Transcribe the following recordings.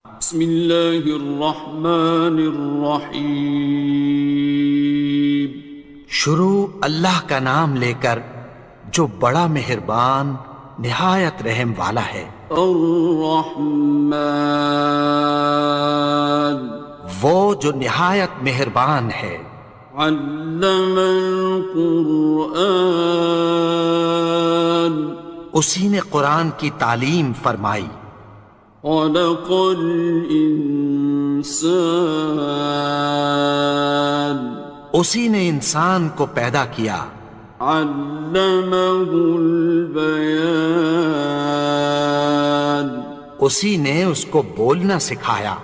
بسم اللہ الرحمن الرحیم۔ شروع اللہ کا نام لے کر جو بڑا مہربان نہایت رحم والا ہے۔ الرحمن، وہ جو نہایت مہربان ہے۔ علم القرآن، اسی نے قرآن کی تعلیم فرمائی۔ خلق الانسان، اسی نے انسان کو پیدا کیا۔ علمہ البیان، اسی نے اس کو بولنا سکھایا۔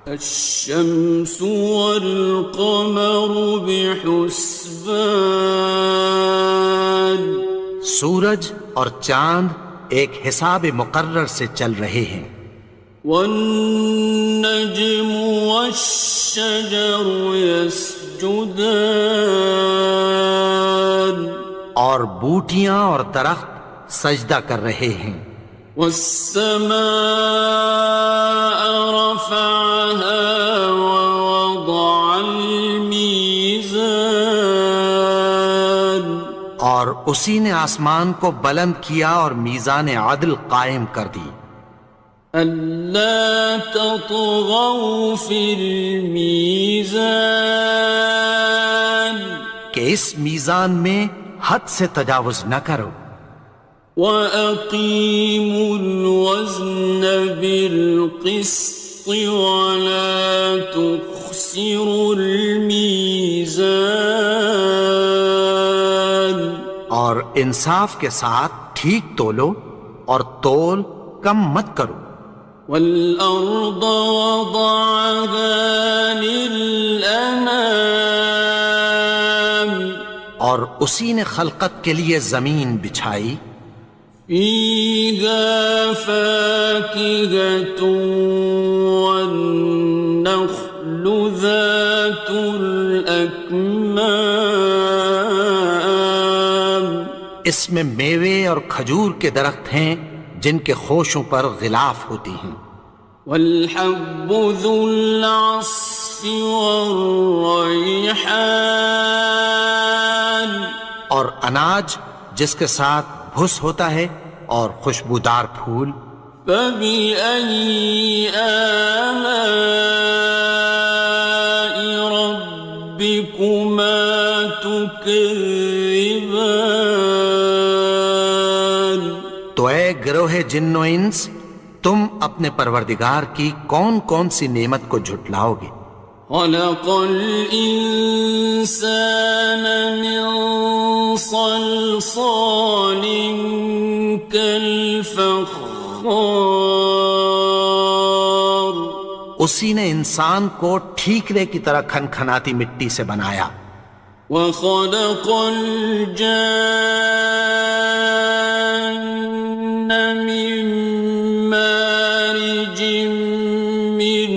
الشمس والقمر بحسبان، سورج اور چاند ایک حساب مقرر سے چل رہے ہیں۔ والنجم والشجر يسجدان، اور بوٹیاں اور درخت سجدہ کر رہے ہیں۔ والسماء رفعها ووضع الميزان، اور اسی نے آسمان کو بلند کیا اور میزان عدل قائم کر دی۔ ألا تطغوا في الميزان، کہ اس میزان میں حد سے تجاوز نہ کرو۔ وَأَقِيمُوا الْوَزْنَ بِالْقِسْطِ وَلَا تُخْسِرُوا الْمِيزَانَ، اور انصاف کے ساتھ ٹھیک تولو اور تول کم مت کرو۔ وَالْأَرْضَ وَضَعَهَا لِلْأَنَامِ، اور اسی نے خلقت کے لیے زمین بچھائی۔ فِيهَا فَاكِهَةٌ وَالنَّخْلُ ذَاتُ الْأَكْمَامِ، اس میں میوے اور کھجور کے درخت ہیں جن کے خوشوں پر غلاف ہوتی ہیں۔ وَالْحَبُّ ذُو الْعَصْفِ وَالرَّيْحَانِ، اور اناج جس کے ساتھ بھس ہوتا ہے اور خوشبودار پھول۔ فَبِأَيِّ آلَاءِ رَبِّكُمَا تُكَذِّبَانِ، تو اے گروہ جن و انس، تم اپنے پروردگار کی کون کون سی نعمت کو جھٹلاؤ گے؟ خَلَقَ الْإِنسَانَ مِنْ صَلْصَالٍ كَالْفَخَّارِ، اسی نے انسان کو ٹھیکرے کی طرح کھنکھناتی مٹی سے بنایا۔ وَخَلَقَ الْجَانَّ مِن مَّارِجٍ مِّن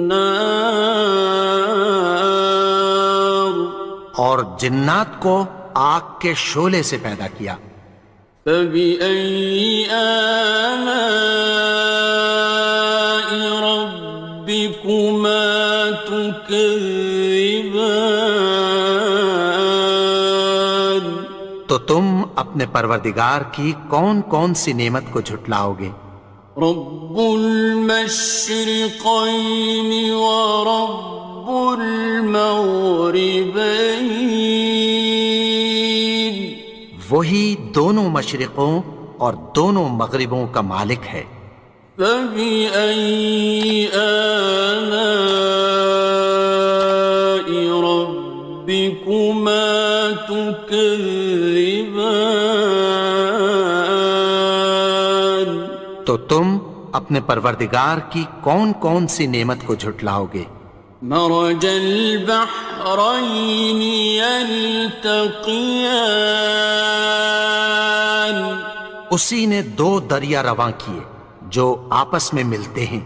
نَّارٍ، اور جنات کو آگ کے شعلے سے پیدا کیا۔ فَبِأَيِّ آلَاءِ رَبِّكُمَا تُكَذِّبَانِ، تو تم اپنے پروردگار کی کون کون سی نعمت کو جھٹلاؤ گے؟ رب المشرقین ورب المغربین، وہی دونوں مشرقوں اور دونوں مغربوں کا مالک ہے۔ فَبِأَيِّ آلَاءِ رَبِّكُمَا تُكَذِّبَانِ، تو تم اپنے پروردگار کی کون کون سی نعمت کو جھٹلاؤ گے؟ مرج البحرین یلتقیان، اسی نے دو دریا رواں کیے جو آپس میں ملتے ہیں۔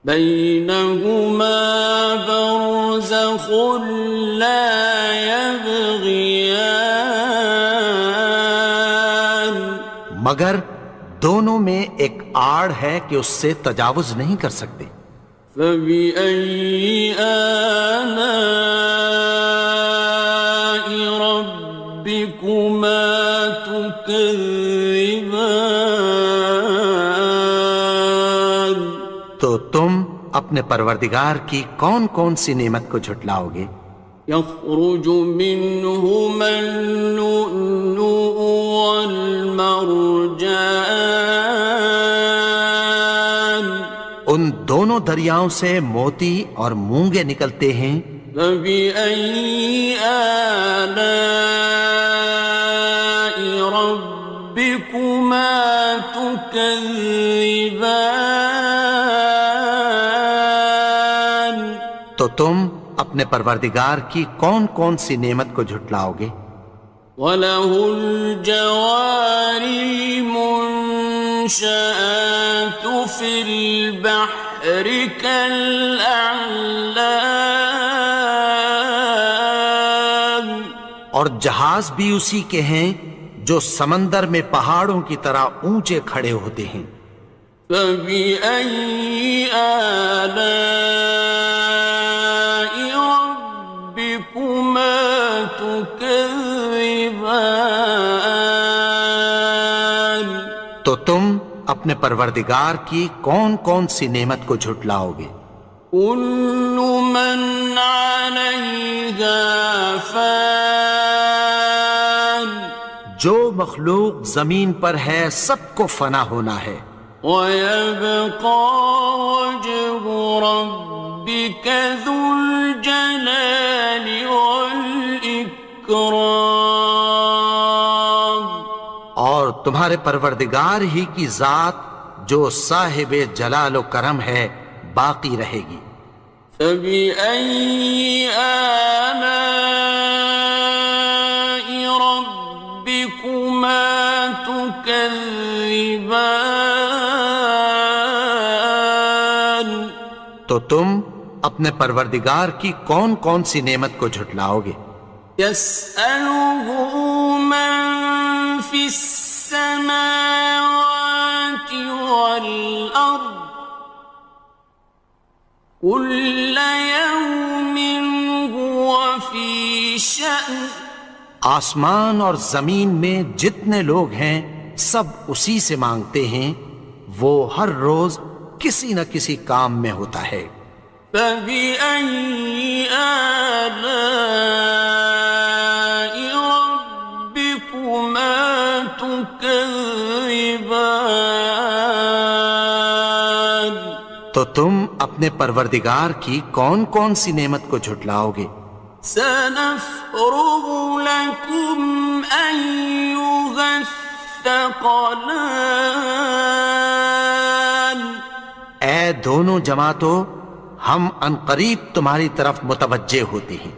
بینہما برزخ لا یبغیان، مگر دونوں میں ایک آڑ ہے کہ اس سے تجاوز نہیں کر سکتے۔ فبأي آلاء ربكما تكذبان؟ تو تم اپنے پروردگار کی کون کون سی نعمت کو جھٹلاؤ گے؟ يخرج منهما اللؤلؤ والمرجان ان دونوں دریاؤں سے موتی اور مونگے نکلتے ہیں۔ فبأي آلاء ربكما تكذبان؟ تو تم اپنے پروردگار کی کون کون سی نعمت کو جھٹلاؤ گے؟ وَلَهُ الْجَوَارِ الْمُنشَآتُ فِي الْبَحْرِ كَالْأَعْلَامِ، اور جہاز بھی اسی کے ہیں جو سمندر میں پہاڑوں کی طرح اونچے کھڑے ہوتے ہیں۔ فَبِأَيِّ آلَاءِ رَبِّكُمَا تُكَذِّبَانِ؟ تو تم اپنے پروردگار کی کون کون سی نعمت کو جھٹلاؤ گے؟ كُلُّ مَنْ عَلَيْهَا فَانٍ، جو مخلوق زمین پر ہے سب کو فنا ہونا ہے۔ وَيَبْقَى وَجْهُ رَبِّكَ ذُو الْجَلَالِ وَالْإِكْرَامِ، اور تمہارے پروردگار ہی کی ذات جو صاحب جلال و کرم ہے باقی رہے گی۔ فَبِأَيِّ آلَاءِ رَبِّكُمَا تُكَذِّبَانِ؟ تو تم اپنے پروردگار کی کون کون سی نعمت کو جھٹلاؤ گے؟ يَسْأَلُهُ مَن فِي السَّمَاوَاتِ وَالْأَرْضِ كُلَّ يَوْمٍ هُوَ فِي شَأْنٍ، آسمان اور زمین میں جتنے لوگ ہیں سب اسی سے مانگتے ہیں، وہ ہر روز کسی نہ کسی کام میں ہوتا ہے۔ فَبِأَيِّ آلَاءِ رَبِّكُمَا تُكَذِّبَانِ؟ تو تم اپنے پروردگار کی کون کون سی نعمت کو جھٹلاؤ گے؟ سَنَفْرُغُ لَكُمْ أَيُّهَ الثَّقَلَانِ، اے دونوں جماعتوں، ہم عنقریب تمہاری طرف متوجہ ہوتے ہیں۔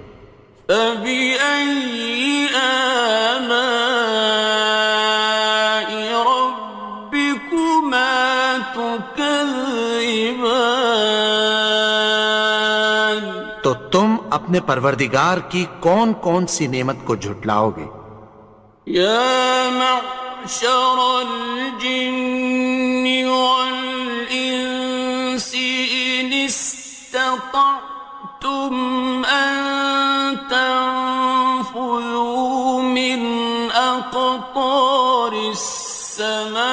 فَبِأَيِّ آلَاءِ رَبِّكُمَا تُكَذِّبَانِ؟ تو تم اپنے پروردگار کی کون کون سی نعمت کو جھٹلاؤ گے؟ يَا مَعْشَرَ الْجِنِّ وَالْإِنسِ إِنِ اسْتَطَعْتُمْ أَن تَنفُذُوا مِنْ أَقْطَارِ السَّمَاوَاتِ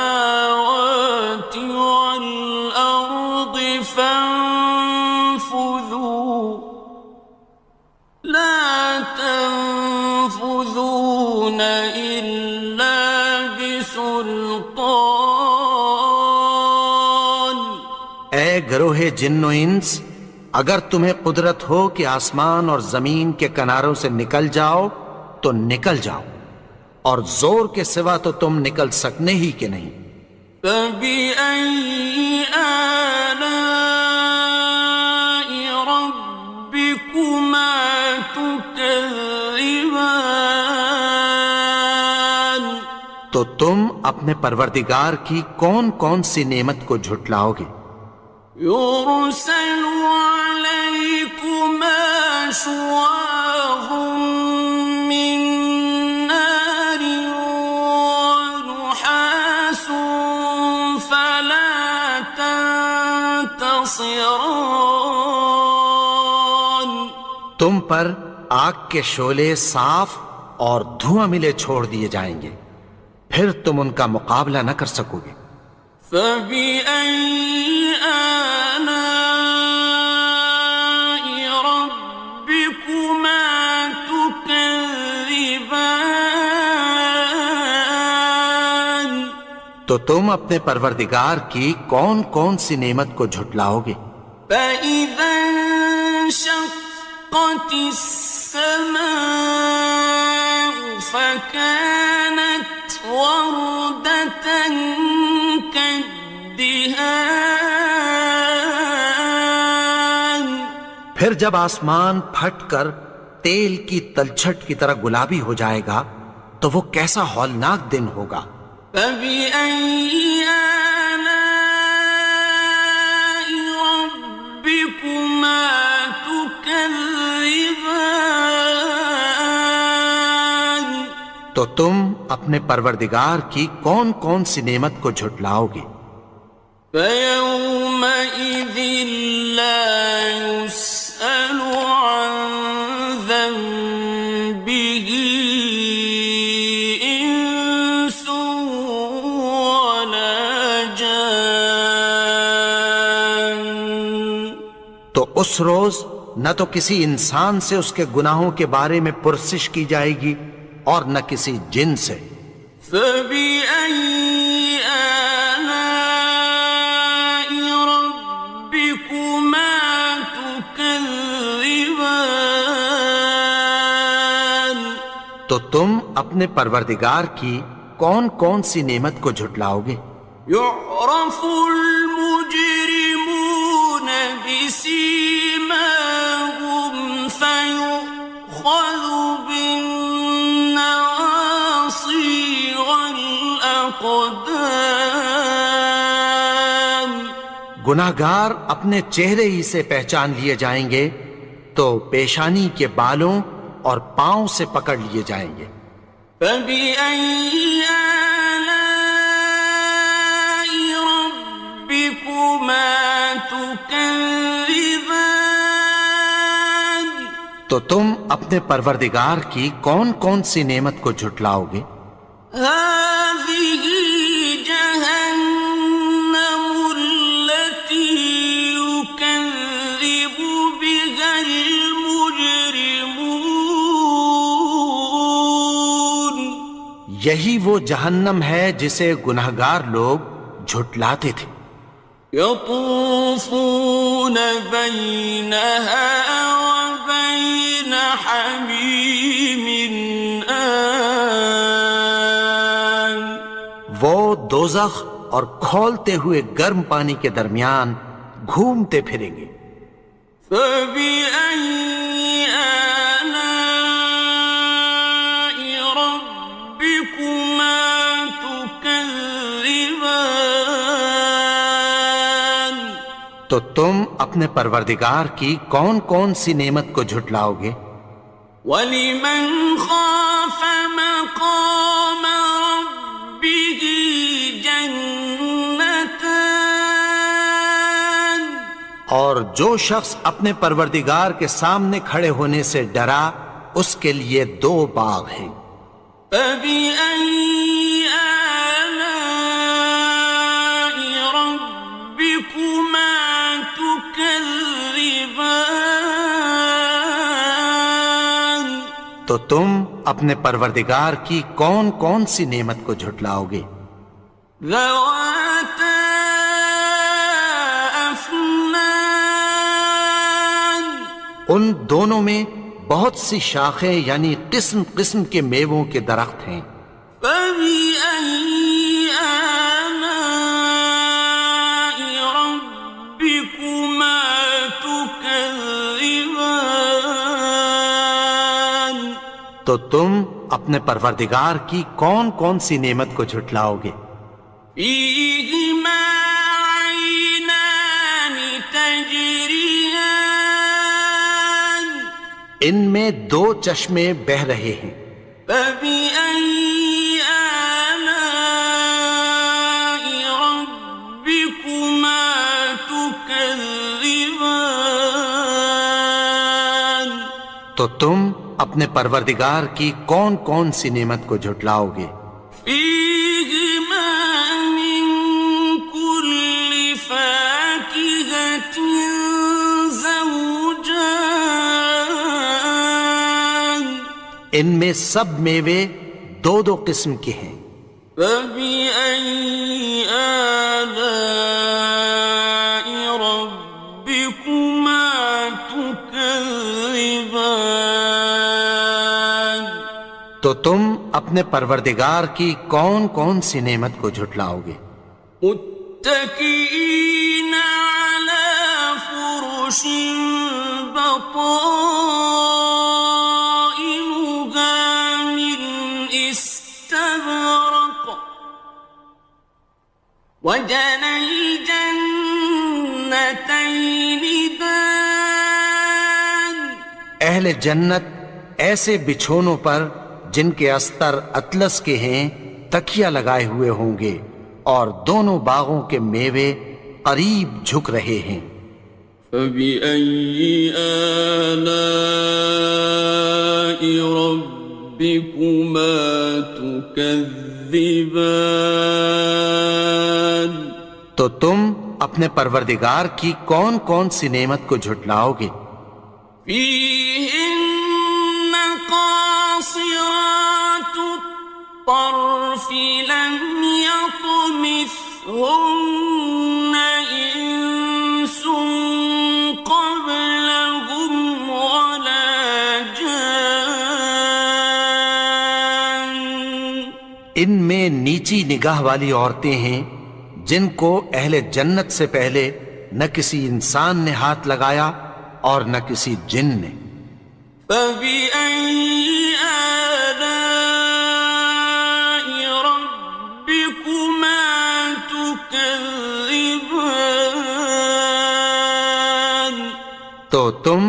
وَالْأَرْضِ فَانفُذُوا لَا تَنفُذُونَ إِلَّا بِسُلْطَانٍ۔ اے گروہ جن و انس، اگر تمہیں قدرت ہو کہ آسمان اور زمین کے کناروں سے نکل جاؤ تو نکل جاؤ، اور زور کے سوا تو تم نکل سکنے ہی کہ نہیں۔ فَبِأَيِّ آلَاءِ رَبِّكُمَا تُكَذِّبَانِ؟ تو تم اپنے پروردگار کی کون کون سی نعمت کو جھٹلاؤ گے؟ يُرْسَلُ عَلَيْكُمَا شُوَاظٌ مِّن نَّارٍ وَنُحَاسٌ خاصران. تم پر آگ کے شعلے صاف اور دھواں ملے چھوڑ دیے جائیں گے، پھر تم ان کا مقابلہ نہ کر سکو گے۔ فبأي آلاء ربكما تكذبان. تو تم اپنے پروردگار کی کون کون سی نعمت کو جھٹلاؤ گے؟ فإذا انشقت السماء فكانت وردة كالدهان. پھر جب آسمان پھٹ کر تیل کی تلچھٹ کی طرح گلابی ہو جائے گا تو وہ کیسا ہولناک دن ہوگا۔ فبأي آلاء ربكما تكذبان. تو تم اپنے پروردگار کی کون کون سی نعمت کو جھٹلاؤ گے؟ فيومئذ لا يسأل عن ذنبه إنس ولا جان. تو اس روز نہ تو کسی انسان سے اس کے گناہوں کے بارے میں پرسش کی جائے گی اور نہ کسی جن سے۔ فبأي آلاء ربكما تكذبان. تو تم اپنے پروردگار کی کون کون سی نعمت کو جھٹلاؤ گے؟ يعرف المجرمون بسيماهم فيؤخذ بالنواصي والأقدام. گناہگار اپنے چہرے ہی سے پہچان لیے جائیں گے تو پیشانی کے بالوں اور پاؤں سے پکڑ لیے جائیں گے۔ فبأي آلاء ربكما تكذبان. تو تم اپنے پروردگار کی کون کون سی نعمت کو جھٹلاؤ گے؟ هذه جهنم التي يكذب بها المجرمون. یہی وہ جہنم ہے جسے گناہگار لوگ جھٹلاتے تھے۔ يطوفون بينها وبين حميم آن. وہ دوزخ اور کھولتے ہوئے گرم پانی کے درمیان گھومتے پھریں گے۔ فبأي آلاء ربكما تكذبان. تو تم اپنے پروردگار کی کون کون سی نعمت کو جھٹلاؤ گے؟ وَلِمَنْ خَافَ مَقَامَ رَبِّهِ جَنَّتَانِ. اور جو شخص اپنے پروردگار کے سامنے کھڑے ہونے سے ڈرا اس کے لیے دو باغ ہیں۔ فَبِأَيِّ آلَاءِ رَبِّكُمَا تُكَذِّبَانِ. تو تم اپنے پروردگار کی کون کون سی نعمت کو جھٹلاؤ گے؟ ذَوَاتَا أَفْنَانٍ. ان دونوں میں بہت سی شاخیں یعنی قسم قسم کے میووں کے درخت ہیں۔ فَبِأَيِّ آلَاءِ رَبِّكُمَا تُكَذِّبَانِ. تو تم اپنے پروردگار کی کون کون سی نعمت کو جھٹلاؤ گے؟ فِيهِمَا عَيْنَانِ تَجْرِيَانِ. ان میں دو چشمے بہہ رہے ہیں۔ فَبِأَيِّ آلَاءِ رَبِّكُمَا تُكَذِّبَانِ. تكذبان تو تم اپنے پروردگار کی کون کون سی نعمت کو جھٹلاؤ گے؟ فيهما من كل فاكهة زوجان ان میں سب میوے دو دو قسم کے ہیں۔ فبأي آلاء ربكما تكذبان تو تم اپنے پروردگار کی کون کون سی نعمت کو جھٹلاؤ گے؟ متكئين على فرش بطائنها من استبرق وجنى الجنتين دان اہل جنت ایسے بچھونوں پر جن کے استر اطلس کے ہیں تکیہ لگائے ہوئے ہوں گے، اور دونوں باغوں کے میوے قریب جھک رہے ہیں۔ فبأي آلاء ربكما تكذبان تو تم اپنے پروردگار کی کون کون سی نعمت کو جھٹلاؤ گے؟ فيهن قاصرات الطرف لم يطمثهن إنس قبلهم ولا جان ان میں نیچی نگاہ والی عورتیں ہیں جن کو اہل جنت سے پہلے نہ کسی انسان نے ہاتھ لگایا اور نہ کسی جن نے۔ فبأي آلاء ربكما تكذبان تو تم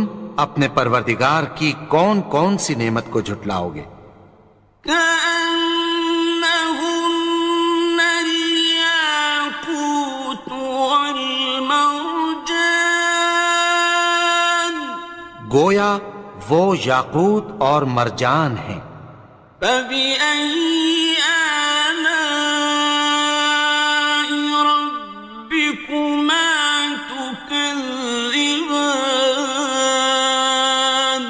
اپنے پروردگار کی کون کون سی نعمت کو جھٹلاؤ گے؟ كأنهن الياقوت والمرجان گویا وہ یاقوت اور مرجان ہیں۔ فبأي آلاء ربكما تكذبان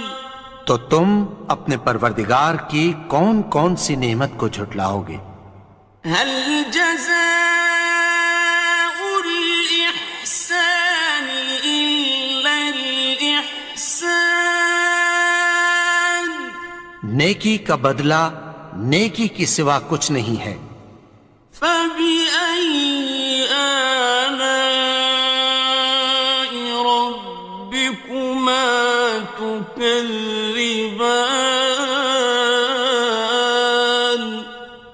تو تم اپنے پروردگار کی کون کون سی نعمت کو جھٹلاؤ گے؟ هل جزاء الإحسان إلا الإحسان نیکی کا بدلہ نیکی کی سوا کچھ نہیں ہے۔ فبأي آلاء ربكما تكذبان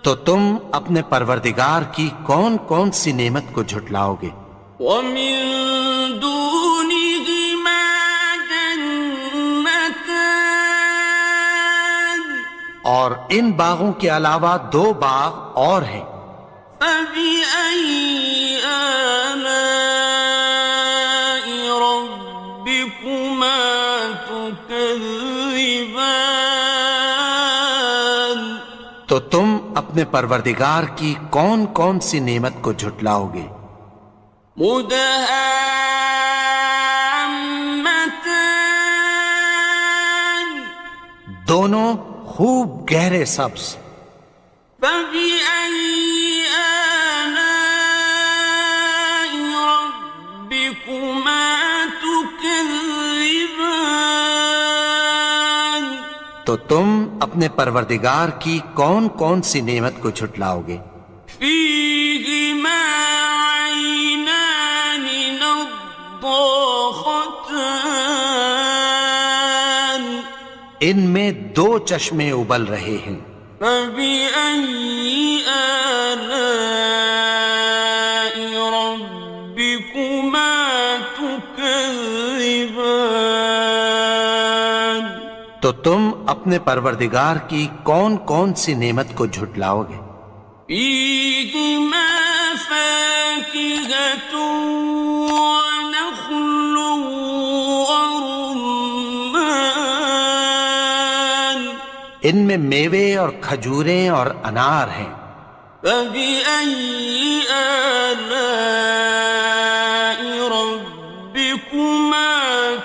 تو تم اپنے پروردگار کی کون کون سی نعمت کو جھٹلاؤ گے؟ ومن دونهما جنتان اور ان باغوں کے علاوہ دو باغ اور ہیں۔ فبأي آلاء ربكما تكذبان تو تم اپنے پروردگار کی کون کون سی نعمت کو جھٹلاؤ گے؟ مدهامتان دونوں خوب گہرے سبز۔ فبأي آلاء ربكما تكذبان تو تم اپنے پروردگار کی کون کون سی نعمت کو جھٹلاؤ گے؟ فيهما عينان نضاختان ان میں دو چشمے ابل رہے ہیں۔ فبأي آلاء ربكما تكذبان تو تم اپنے پروردگار کی کون کون سی نعمت کو جھٹلاؤ گے؟ فيهما فاكهة ونخل ان میں میوے اور کھجوریں اور انار ہیں۔ فبأي آلاء ربكما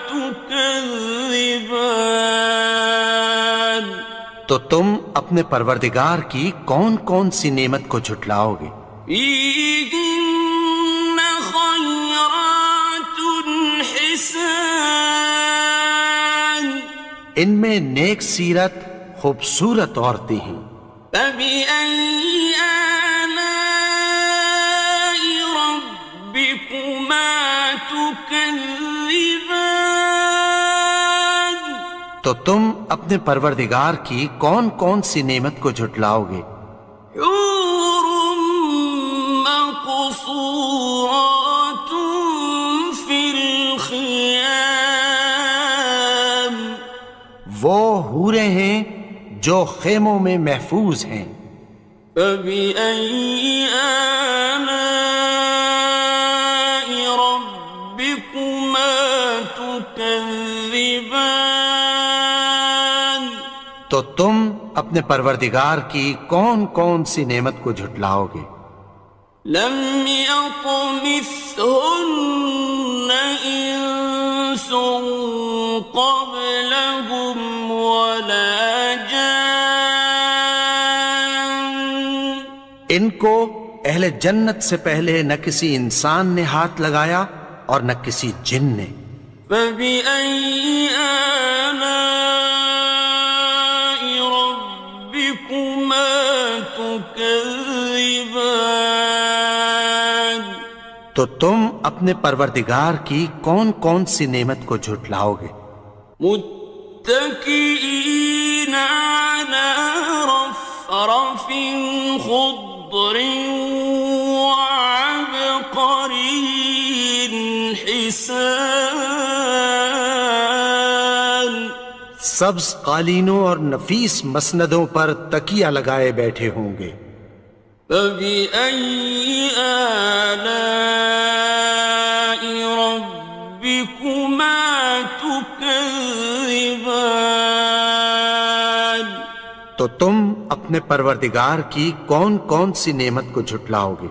تكذبان؟ تو تم اپنے پروردگار کی کون کون سی نعمت کو جھٹلاؤ گے؟ فيهن خيرات حسان، ان میں نیک سیرت خوبصورت عورتیں ہیں۔ فبأي آلاء ربكما تكذبان؟ تو تم اپنے پروردگار کی کون کون سی نعمت کو جھٹلاؤ گے؟ حور مقصورات في الخيام، وہ حوریں ہیں جو خیموں میں محفوظ ہیں۔ فبأي آلاء ربكما تكذبان؟ تو تم اپنے پروردگار کی کون کون سی نعمت کو جھٹلاؤ گے؟ لم يطمثهن إنس قبلهم ولا جان، ان کو اہل جنت سے پہلے نہ کسی انسان نے ہاتھ لگایا اور نہ کسی جن نے۔ فبأي آلاء ربكما تكذبان؟ تو تم اپنے پروردگار کی کون کون سی نعمت کو جھٹلاؤ گے؟ متكئين على رفرف خضر وعبقري حسان، سبز قالینوں اور نفیس مسندوں پر تکیہ لگائے بیٹھے ہوں گے۔ فبأي آلاء ربكما تكذبان؟ تو تم اپنے پروردگار کی کون کون سی نعمت کو جھٹلاؤ گے؟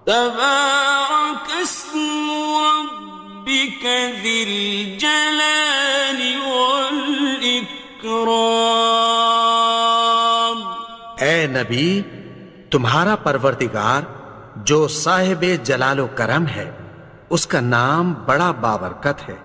تبارك اسم ربك ذي الجلال والإكرام۔ اے نبی، تمہارا پروردگار جو صاحب جلال و کرم ہے، اس کا نام بڑا بابرکت ہے۔